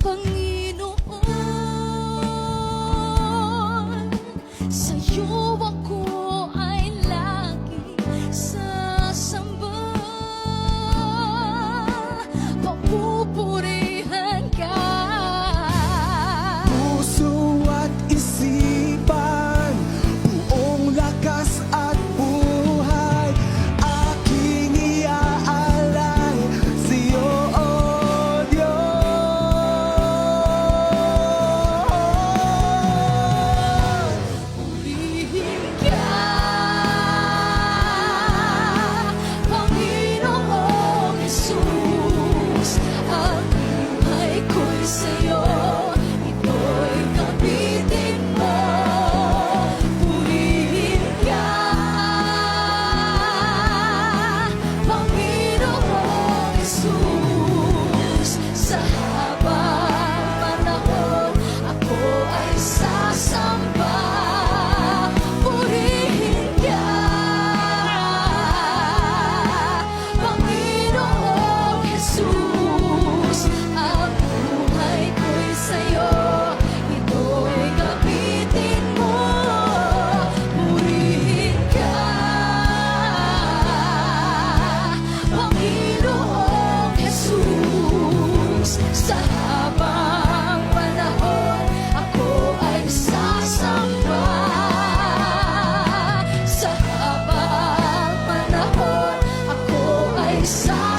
Panginoon, sa'yo ako ay lagi sasamba. Papupurihan ka. Puso at isipan, buong lakas at buhay, aking iaalay sa'yo, O Diyos. Purihin ka, Panginoong Jesus. Ang buhay ko'y sa'yo, ito'y kapitin mo. Purihin ka, Panginoong Jesus. Sa habang panahon, ako ay sasamba. Purihin ka, Panginoong Jesus. Ang buhay ko'y sa'yo, ito'y kapitin mo. Purihin ka, Panginoong Jesus. Sa habang panahon, ako ay sasamba. Sa habang panahon, ako ay sasamba.